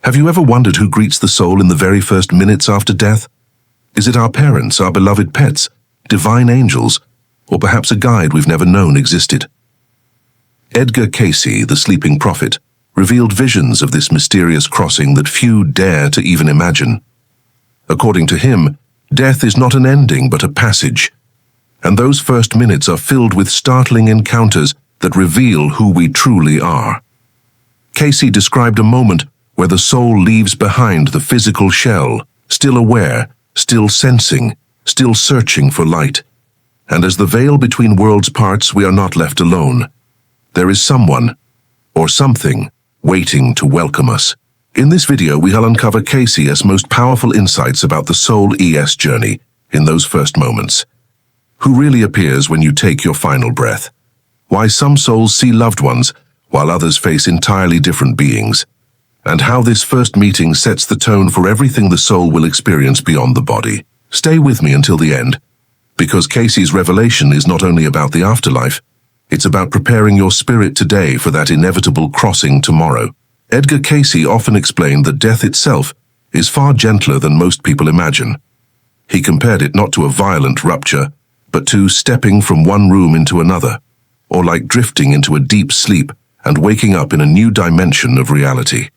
Have you ever wondered who greets the soul in the very first minutes after death? Is it our parents, our beloved pets, divine angels, or perhaps a guide we've never known existed? Edgar Cayce, the sleeping prophet, revealed visions of this mysterious crossing that few dare to even imagine. According to him, death is not an ending but a passage, and those first minutes are filled with startling encounters that reveal who we truly are. Cayce described a moment where the soul leaves behind the physical shell, still aware, still sensing, still searching for light. And as the veil between worlds parts, we are not left alone. There is someone, or something, waiting to welcome us. In this video, we'll uncover Cayce's most powerful insights about the soul-ES journey in those first moments. Who really appears when you take your final breath? Why some souls see loved ones, while others face entirely different beings? And how this first meeting sets the tone for everything the soul will experience beyond the body. Stay with me until the end, because Cayce's revelation is not only about the afterlife, it's about preparing your spirit today for that inevitable crossing tomorrow. Edgar Cayce often explained that death itself is far gentler than most people imagine. He compared it not to a violent rupture, but to stepping from one room into another, or like drifting into a deep sleep and waking up in a new dimension of reality.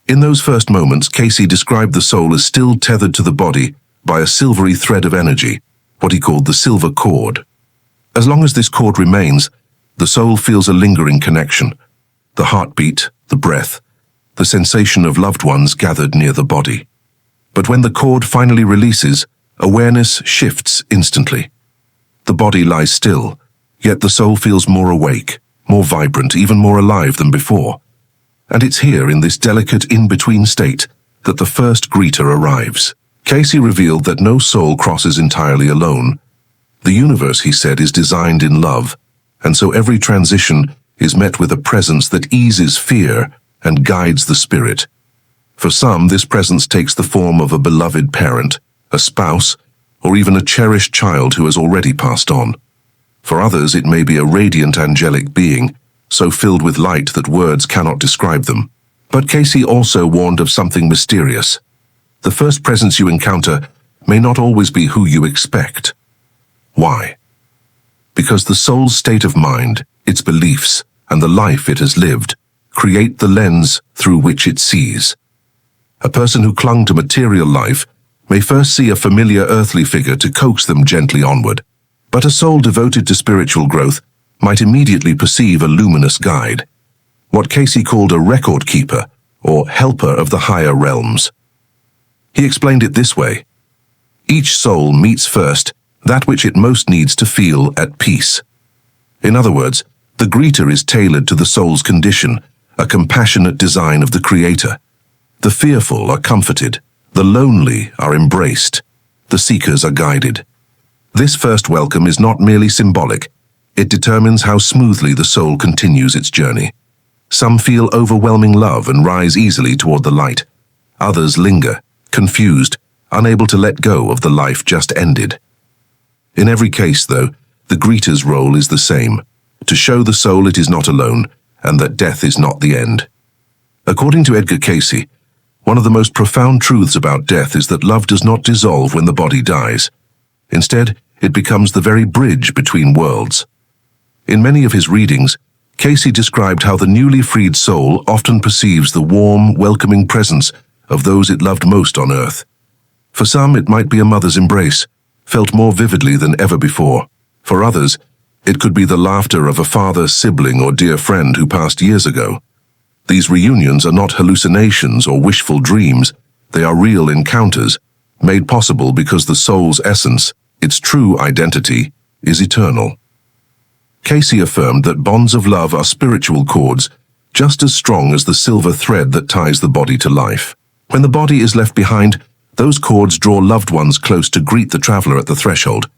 In those first moments, Cayce described the soul as still tethered to the body by a silvery thread of energy, what he called the silver cord. As long as this cord remains, the soul feels a lingering connection, the heartbeat, the breath, the sensation of loved ones gathered near the body. But when the cord finally releases, awareness shifts instantly. The body lies still, yet the soul feels more awake, more vibrant, even more alive than before. And it's here, in this delicate in-between state, that the first greeter arrives. Cayce revealed that no soul crosses entirely alone. The universe, he said, is designed in love, and so every transition is met with a presence that eases fear and guides the spirit. For some, this presence takes the form of a beloved parent, a spouse, or even a cherished child who has already passed on. For others, it may be a radiant angelic being, so filled with light that words cannot describe them. But Cayce also warned of something mysterious. The first presence you encounter may not always be who you expect. Why? Because the soul's state of mind, its beliefs, and the life it has lived create the lens through which it sees. A person who clung to material life may first see a familiar earthly figure to coax them gently onward, but a soul devoted to spiritual growth might immediately perceive a luminous guide, what Cayce called a record keeper or helper of the higher realms. He explained it this way: each soul meets first that which it most needs to feel at peace. In other words, the greeter is tailored to the soul's condition, a compassionate design of the Creator. The fearful are comforted, the lonely are embraced, the seekers are guided. This first welcome is not merely symbolic. It determines how smoothly the soul continues its journey. Some feel overwhelming love and rise easily toward the light. Others linger, confused, unable to let go of the life just ended. In every case, though, the greeter's role is the same: to show the soul it is not alone, and that death is not the end. According to Edgar Cayce, one of the most profound truths about death is that love does not dissolve when the body dies. Instead, it becomes the very bridge between worlds. In many of his readings, Cayce described how the newly freed soul often perceives the warm, welcoming presence of those it loved most on earth. For some, it might be a mother's embrace, felt more vividly than ever before. For others, it could be the laughter of a father, sibling, or dear friend who passed years ago. These reunions are not hallucinations or wishful dreams. They are real encounters, made possible because the soul's essence, its true identity, is eternal. Cayce affirmed that bonds of love are spiritual cords, just as strong as the silver thread that ties the body to life. When the body is left behind, those cords draw loved ones close to greet the traveler at the threshold.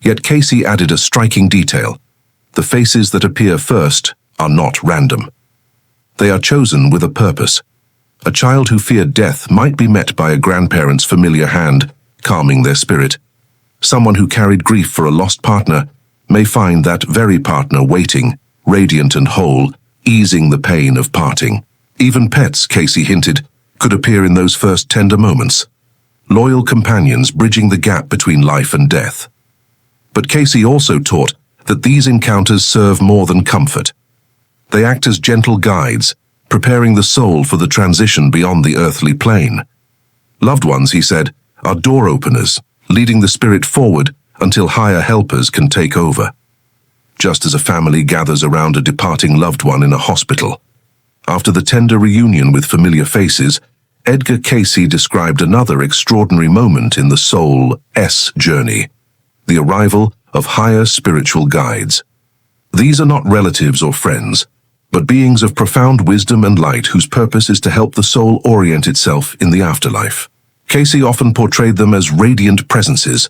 Yet Cayce added a striking detail: the faces that appear first are not random. They are chosen with a purpose. A child who feared death might be met by a grandparent's familiar hand, calming their spirit. Someone who carried grief for a lost partner may find that very partner waiting, radiant and whole, easing the pain of parting. Even pets, Cayce hinted, could appear in those first tender moments, loyal companions bridging the gap between life and death. But Cayce also taught that these encounters serve more than comfort. They act as gentle guides, preparing the soul for the transition beyond the earthly plane. Loved ones, he said, are door openers, leading the spirit forward until higher helpers can take over. Just as a family gathers around a departing loved one in a hospital. After the tender reunion with familiar faces, Edgar Cayce described another extraordinary moment in the soul's journey, the arrival of higher spiritual guides. These are not relatives or friends, but beings of profound wisdom and light whose purpose is to help the soul orient itself in the afterlife. Cayce often portrayed them as radiant presences,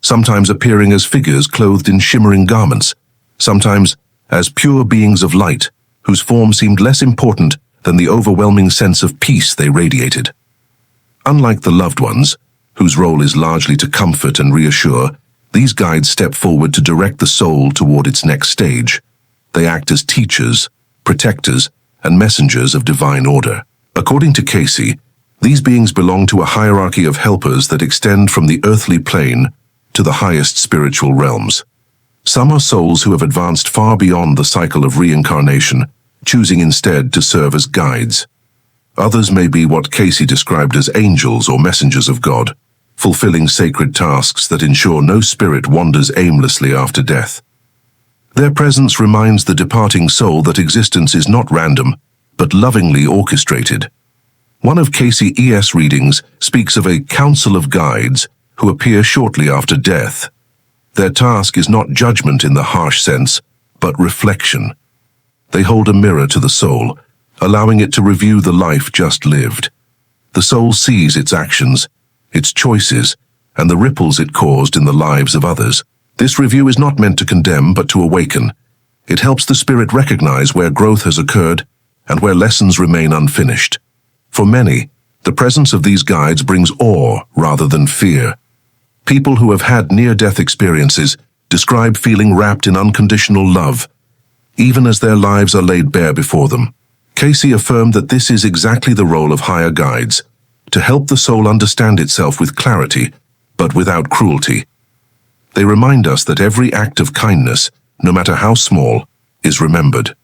sometimes appearing as figures clothed in shimmering garments, sometimes as pure beings of light, whose form seemed less important than the overwhelming sense of peace they radiated. Unlike the loved ones, whose role is largely to comfort and reassure, these guides step forward to direct the soul toward its next stage. They act as teachers, protectors, and messengers of divine order. According to Cayce, these beings belong to a hierarchy of helpers that extend from the earthly plane to the highest spiritual realms. Some are souls who have advanced far beyond the cycle of reincarnation, choosing instead to serve as guides. Others may be what Cayce described as angels or messengers of God, fulfilling sacred tasks that ensure no spirit wanders aimlessly after death. Their presence reminds the departing soul that existence is not random, but lovingly orchestrated. One of Cayce's readings speaks of a council of guides who appear shortly after death. Their task is not judgment in the harsh sense, but reflection. They hold a mirror to the soul, allowing it to review the life just lived. The soul sees its actions, its choices, and the ripples it caused in the lives of others. This review is not meant to condemn, but to awaken. It helps the spirit recognize where growth has occurred and where lessons remain unfinished. For many, the presence of these guides brings awe rather than fear. People who have had near-death experiences describe feeling wrapped in unconditional love, even as their lives are laid bare before them. Cayce affirmed that this is exactly the role of higher guides, to help the soul understand itself with clarity, but without cruelty. They remind us that every act of kindness, no matter how small, is remembered.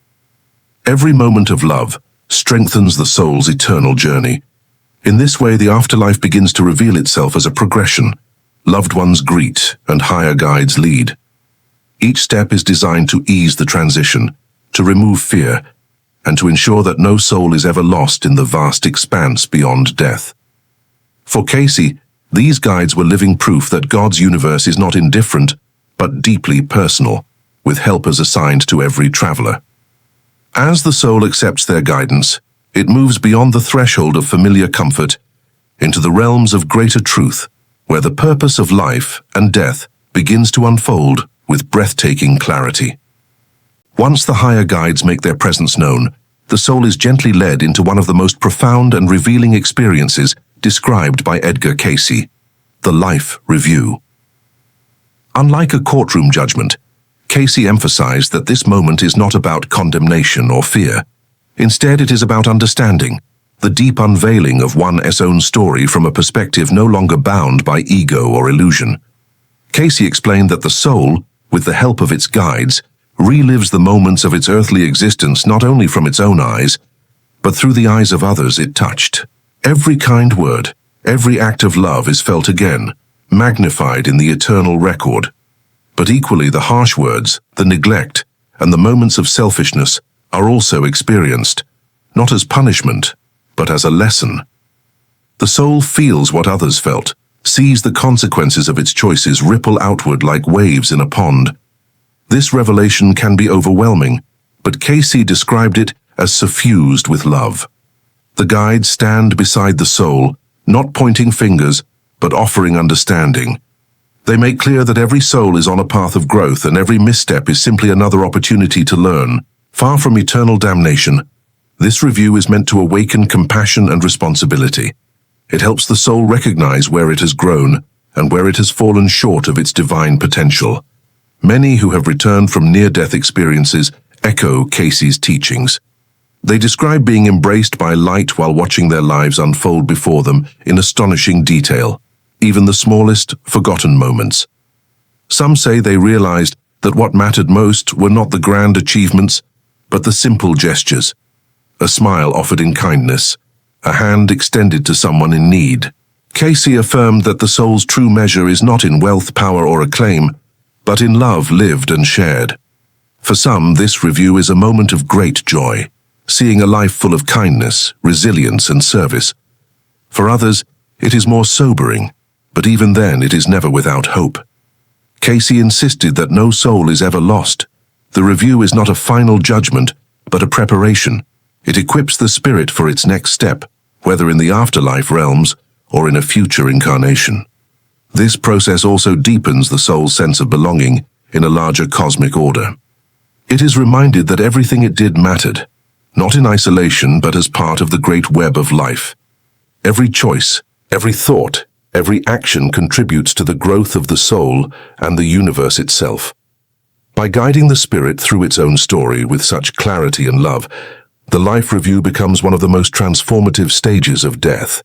Every moment of love strengthens the soul's eternal journey. In this way, the afterlife begins to reveal itself as a progression. Loved ones greet and higher guides lead. Each step is designed to ease the transition, to remove fear, and to ensure that no soul is ever lost in the vast expanse beyond death. For Cayce, these guides were living proof that God's universe is not indifferent, but deeply personal, with helpers assigned to every traveler. As the soul accepts their guidance, it moves beyond the threshold of familiar comfort into the realms of greater truth, where the purpose of life and death begins to unfold with breathtaking clarity. Once the higher guides make their presence known, the soul is gently led into one of the most profound and revealing experiences described by Edgar Cayce, the life review. Unlike a courtroom judgment, Cayce emphasized that this moment is not about condemnation or fear. Instead, it is about understanding, the deep unveiling of one's own story from a perspective no longer bound by ego or illusion. Cayce explained that the soul, with the help of its guides, relives the moments of its earthly existence not only from its own eyes, but through the eyes of others it touched. Every kind word, every act of love is felt again, magnified in the eternal record. But equally the harsh words, the neglect, and the moments of selfishness are also experienced, not as punishment, but as a lesson. The soul feels what others felt, sees the consequences of its choices ripple outward like waves in a pond. This revelation can be overwhelming, but Cayce described it as suffused with love. The guides stand beside the soul, not pointing fingers, but offering understanding. They make clear that every soul is on a path of growth and every misstep is simply another opportunity to learn. Far from eternal damnation, this review is meant to awaken compassion and responsibility. It helps the soul recognize where it has grown and where it has fallen short of its divine potential. Many who have returned from near-death experiences echo Cayce's teachings. They describe being embraced by light while watching their lives unfold before them in astonishing detail, even the smallest, forgotten moments. Some say they realized that what mattered most were not the grand achievements, but the simple gestures. A smile offered in kindness, a hand extended to someone in need. Cayce affirmed that the soul's true measure is not in wealth, power, or acclaim, but in love lived and shared. For some, this review is a moment of great joy, seeing a life full of kindness, resilience, and service. For others, it is more sobering, but even then it is never without hope. Cayce insisted that no soul is ever lost. The review is not a final judgment, but a preparation. It equips the spirit for its next step, whether in the afterlife realms or in a future incarnation. This process also deepens the soul's sense of belonging in a larger cosmic order. It is reminded that everything it did mattered, not in isolation but as part of the great web of life. Every choice, every thought, every action contributes to the growth of the soul and the universe itself. By guiding the spirit through its own story with such clarity and love, the life review becomes one of the most transformative stages of death.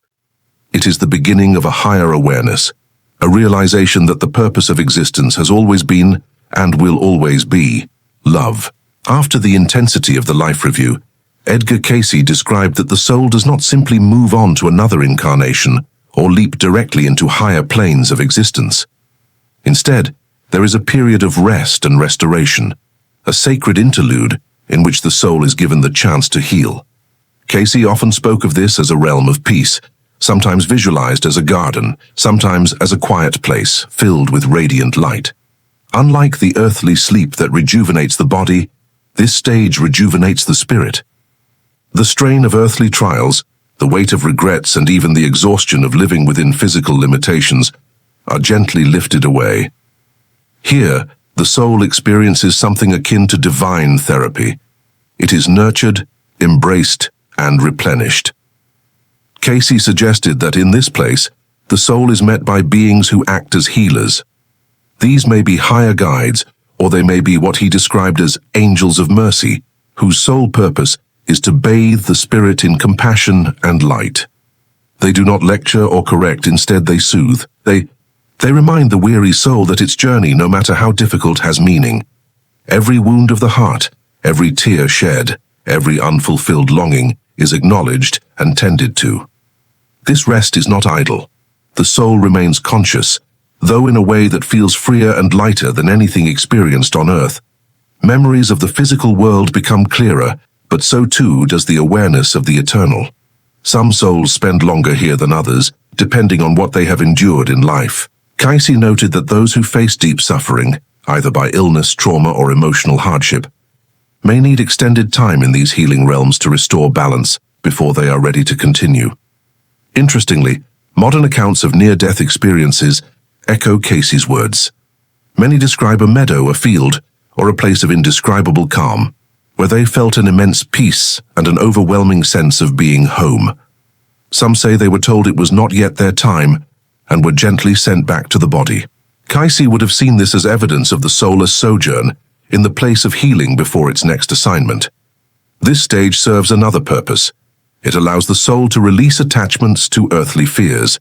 It is the beginning of a higher awareness, a realization that the purpose of existence has always been, and will always be, love. After the intensity of the life review, Edgar Cayce described that the soul does not simply move on to another incarnation or leap directly into higher planes of existence. Instead, there is a period of rest and restoration, a sacred interlude in which the soul is given the chance to heal. Cayce often spoke of this as a realm of peace, sometimes visualized as a garden, sometimes as a quiet place filled with radiant light. Unlike the earthly sleep that rejuvenates the body, this stage rejuvenates the spirit. The strain of earthly trials, the weight of regrets, and even the exhaustion of living within physical limitations are gently lifted away. Here, the soul experiences something akin to divine therapy. It is nurtured, embraced, and replenished. Cayce suggested that in this place, the soul is met by beings who act as healers. These may be higher guides, or they may be what he described as angels of mercy, whose sole purpose is to bathe the spirit in compassion and light. They do not lecture or correct, instead they soothe. They remind the weary soul that its journey, no matter how difficult, has meaning. Every wound of the heart, every tear shed, every unfulfilled longing is acknowledged and tended to. This rest is not idle. The soul remains conscious, though in a way that feels freer and lighter than anything experienced on earth. Memories of the physical world become clearer, but so too does the awareness of the eternal. Some souls spend longer here than others, depending on what they have endured in life. Cayce noted that those who face deep suffering, either by illness, trauma, or emotional hardship, may need extended time in these healing realms to restore balance before they are ready to continue. Interestingly, modern accounts of near-death experiences echo Cayce's words. Many describe a meadow, a field, or a place of indescribable calm, where they felt an immense peace and an overwhelming sense of being home. Some say they were told it was not yet their time and were gently sent back to the body. Cayce would have seen this as evidence of the soulless sojourn in the place of healing before its next assignment. This stage serves another purpose. It allows the soul to release attachments to earthly fears.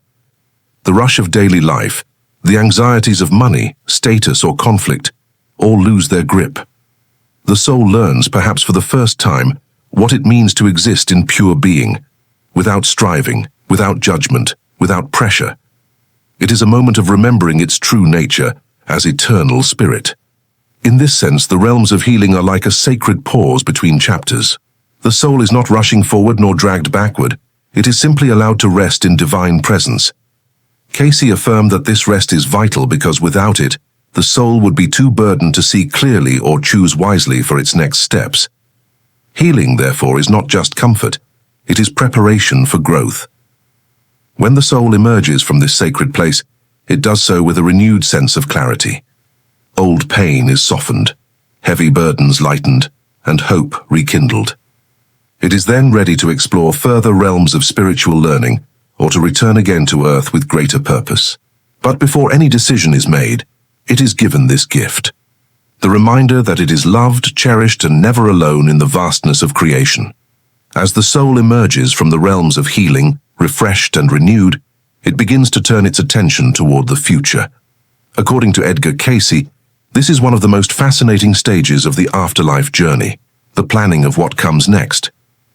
The rush of daily life, the anxieties of money, status, or conflict, all lose their grip. The soul learns, perhaps for the first time, what it means to exist in pure being, without striving, without judgment, without pressure. It is a moment of remembering its true nature as eternal spirit. In this sense, the realms of healing are like a sacred pause between chapters. The soul is not rushing forward nor dragged backward. It is simply allowed to rest in divine presence. Cayce affirmed that this rest is vital because without it, the soul would be too burdened to see clearly or choose wisely for its next steps. Healing, therefore, is not just comfort. It is preparation for growth. When the soul emerges from this sacred place, it does so with a renewed sense of clarity. Old pain is softened, heavy burdens lightened, and hope rekindled. It is then ready to explore further realms of spiritual learning or to return again to earth with greater purpose. But before any decision is made, it is given this gift, the reminder that it is loved, cherished, and never alone in the vastness of creation. As the soul emerges from the realms of healing, refreshed and renewed, it begins to turn its attention toward the future. According to Edgar Cayce, this is one of the most fascinating stages of the afterlife journey, the planning of what comes next.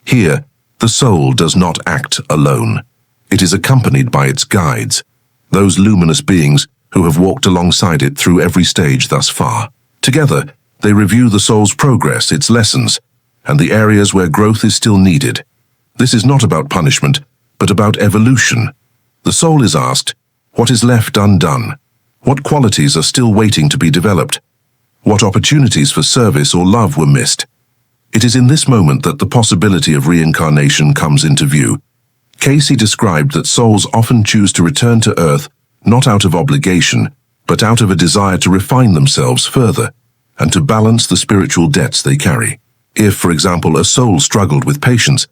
Here, the soul does not act alone. It is accompanied by its guides, those luminous beings who have walked alongside it through every stage thus far. Together, they review the soul's progress, its lessons, and the areas where growth is still needed. This is not about punishment, but about evolution. The soul is asked, what is left undone? What qualities are still waiting to be developed? What opportunities for service or love were missed? It is in this moment that the possibility of reincarnation comes into view. Cayce described that souls often choose to return to Earth not out of obligation, but out of a desire to refine themselves further and to balance the spiritual debts they carry. If, for example, a soul struggled with patience,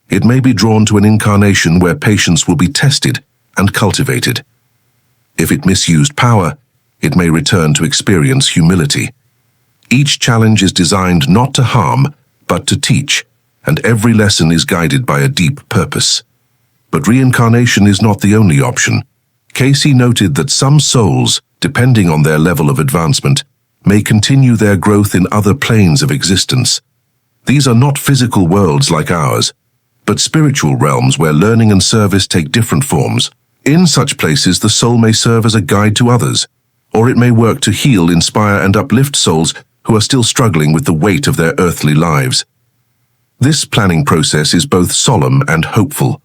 it may be drawn to an incarnation where patience will be tested and cultivated. If it misused power, it may return to experience humility. Each challenge is designed not to harm, but to teach, and every lesson is guided by a deep purpose. But reincarnation is not the only option. Cayce noted that some souls, depending on their level of advancement, may continue their growth in other planes of existence. These are not physical worlds like ours, but spiritual realms where learning and service take different forms. In such places, the soul may serve as a guide to others, or it may work to heal, inspire, and uplift souls who are still struggling with the weight of their earthly lives. This planning process is both solemn and hopeful.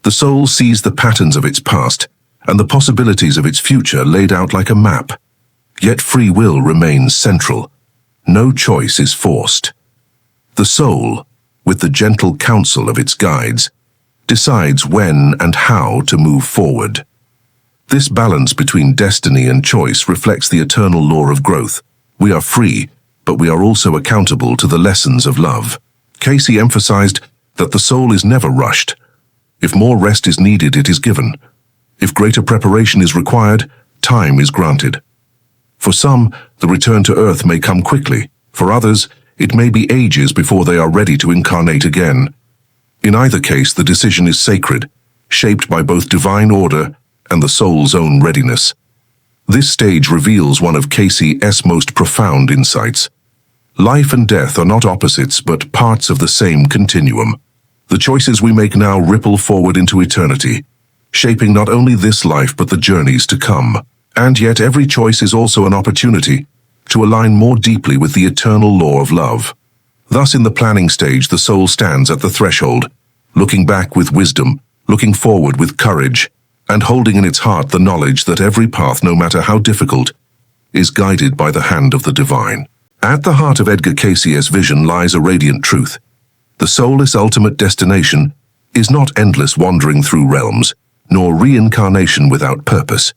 The soul sees the patterns of its past and the possibilities of its future laid out like a map. Yet free will remains central. No choice is forced. The soul, with the gentle counsel of its guides, decides when and how to move forward. This balance between destiny and choice reflects the eternal law of growth. We are free, but we are also accountable to the lessons of love. Cayce emphasized that the soul is never rushed. If more rest is needed, it is given. If greater preparation is required, time is granted. For some, the return to Earth may come quickly. For others, it may be ages before they are ready to incarnate again. In either case, the decision is sacred, shaped by both divine order and the soul's own readiness. This stage reveals one of Cayce's most profound insights. Life and death are not opposites, but parts of the same continuum. The choices we make now ripple forward into eternity, shaping not only this life but the journeys to come. And yet every choice is also an opportunity to align more deeply with the eternal law of love. Thus, in the planning stage, the soul stands at the threshold, looking back with wisdom, looking forward with courage, and holding in its heart the knowledge that every path, no matter how difficult, is guided by the hand of the divine. At the heart of Edgar Cayce's vision lies a radiant truth. The soulless ultimate destination is not endless wandering through realms, nor reincarnation without purpose.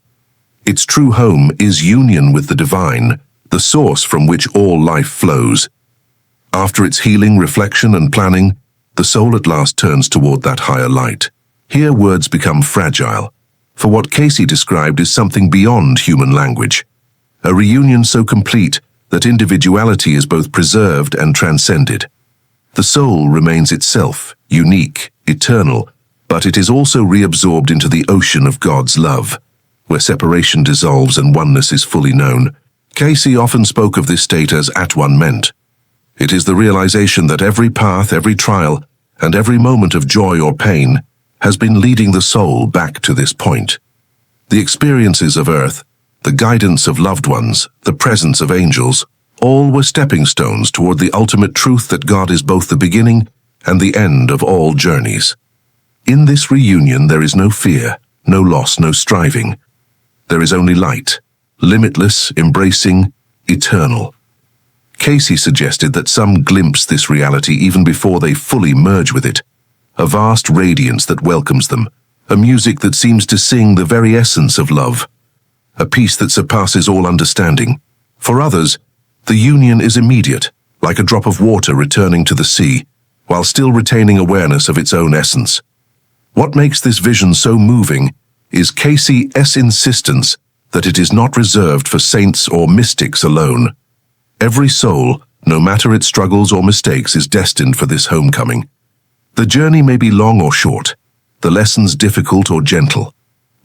Its true home is union with the divine, the source from which all life flows. After its healing, reflection, and planning, the soul at last turns toward that higher light. Here words become fragile, for what Cayce described is something beyond human language. A reunion so complete that individuality is both preserved and transcended. The soul remains itself, unique, eternal, but it is also reabsorbed into the ocean of God's love, where separation dissolves and oneness is fully known. Cayce often spoke of this state as at-one-ment. It is the realization that every path, every trial, and every moment of joy or pain has been leading the soul back to this point. The experiences of earth, the guidance of loved ones, the presence of angels, all were stepping stones toward the ultimate truth that God is both the beginning and the end of all journeys. In this reunion there is no fear, no loss, no striving. There is only light, limitless, embracing, eternal. Cayce suggested that some glimpse this reality even before they fully merge with it. A vast radiance that welcomes them, a music that seems to sing the very essence of love, a peace that surpasses all understanding. For others, the union is immediate, like a drop of water returning to the sea, while still retaining awareness of its own essence. What makes this vision so moving is Cayce's insistence that it is not reserved for saints or mystics alone. Every soul, no matter its struggles or mistakes, is destined for this homecoming. The journey may be long or short, the lessons difficult or gentle,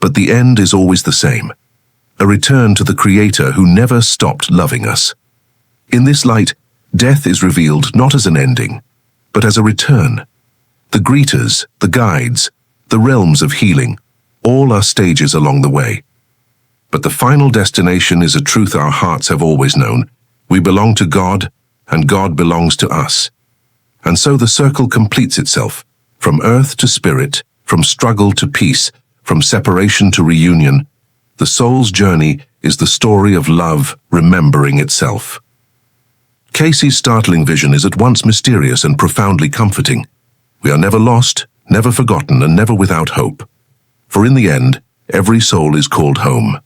but the end is always the same, a return to the Creator who never stopped loving us. In this light, death is revealed not as an ending, but as a return. The greeters, the guides, the realms of healing, all are stages along the way. But the final destination is a truth our hearts have always known. We belong to God, and God belongs to us. And so the circle completes itself, from earth to spirit, from struggle to peace, from separation to reunion. The soul's journey is the story of love remembering itself. Cayce's startling vision is at once mysterious and profoundly comforting. We are never lost, never forgotten, and never without hope. For in the end, every soul is called home.